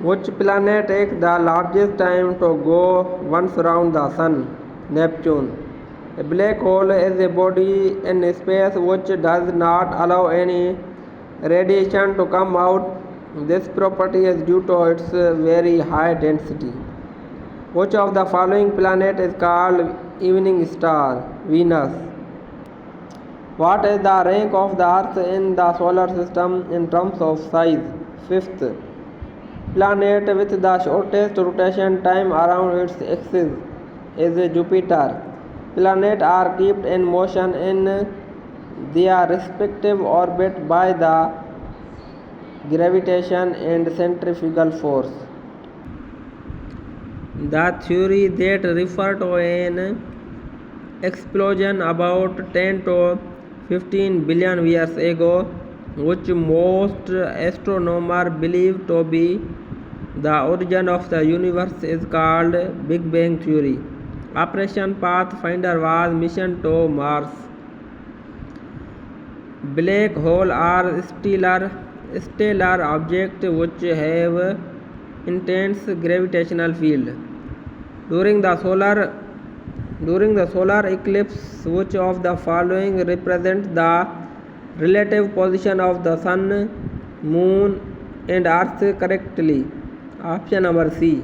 Which planet takes the largest time to go once around the Sun? Neptune. A black hole is a body in space which does not allow any radiation to come out. This property is due to its very high density. Which of the following planet is called evening star? Venus. What is the rank of the Earth in the solar system in terms of size? Fifth. Planet with the shortest rotation time around its axis is Jupiter. Planets are kept in motion in their respective orbit by the gravitation and centrifugal force. The theory that refers to an explosion about 10 to 15 billion years ago, which most astronomers believe to be the origin of the universe, is called Big Bang Theory. Operation Pathfinder was mission to Mars. Black holes are stellar objects which have intense gravitational field. During the solar eclipse, which of the following represents the relative position of the Sun, Moon, and Earth correctly? Option number C.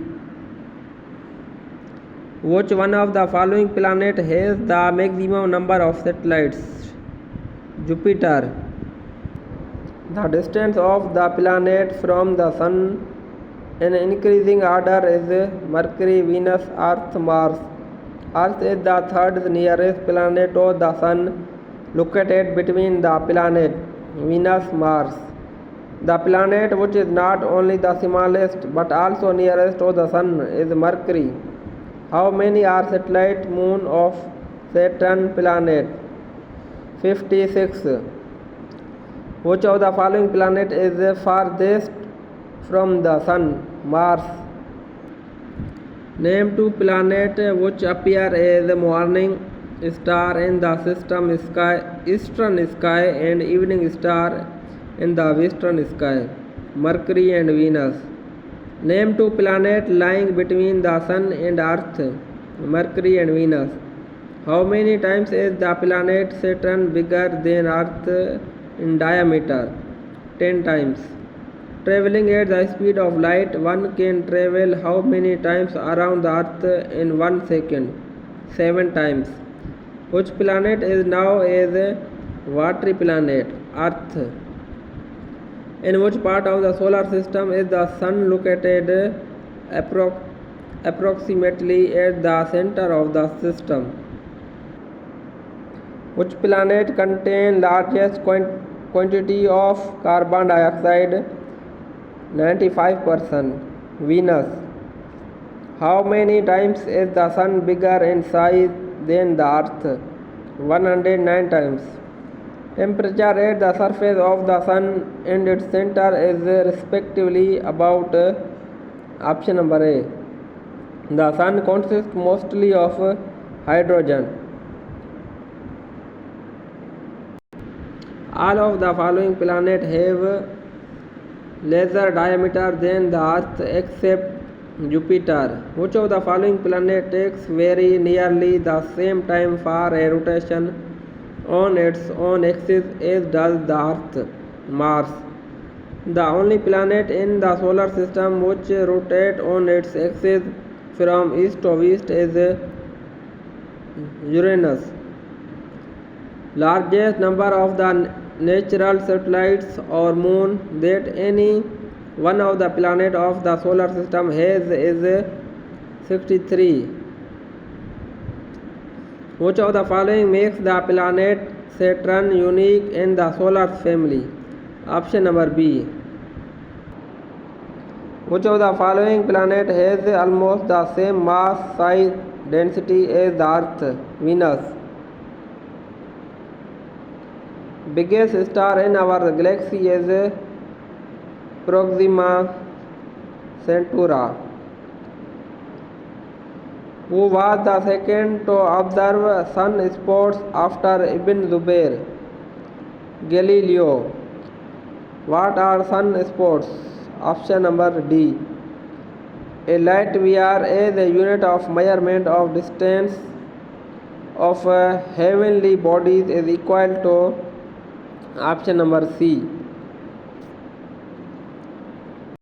Which one of the following planet has the maximum number of satellites? Jupiter. The distance of the planet from the Sun in increasing order is Mercury, Venus, Earth, Mars. Earth is the third nearest planet to the Sun, located between the planet Venus, Mars. The planet which is not only the smallest but also nearest to the Sun is Mercury. How many are satellite moon of Saturn planet? 56. Which of the following planet is farthest from the Sun? Mars. Name two planets which appear as morning star in the eastern sky and evening star in the western sky. Mercury and Venus. Name two planets lying between the Sun and Earth. Mercury and Venus. How many times is the planet Saturn bigger than Earth in diameter? 10 times. Traveling at the speed of light, one can travel how many times around the Earth in 1 second? 7 times. Which planet is now a watery planet? Earth. In which part of the solar system is the Sun located? Approximately at the center of the system. Which planet contains largest quantity of carbon dioxide? 95%. Venus. How many times is the Sun bigger in size than the Earth? 109 times. Temperature at the surface of the Sun and its center is respectively about option number A. The Sun consists mostly of hydrogen. All of the following planets have larger diameter than the Earth except Jupiter. Which of the following planet takes very nearly the same time for a rotation on its own axis as does the Earth? Mars. The only planet in the solar system which rotates on its axis from east to west is Uranus. Largest number of the natural satellites or moon that any one of the planets of the solar system has is 63. Which of the following makes the planet Saturn unique in the solar family? Option number B. Which of the following planet has almost the same mass, size, density as the Earth? Venus. Biggest star in our galaxy is Proxima Centauri. Who was the second to observe sunspots after Ibn Zubayr? Galileo. What are sunspots? Option number D. A light VR is a unit of measurement of distance of heavenly bodies is equal to option number C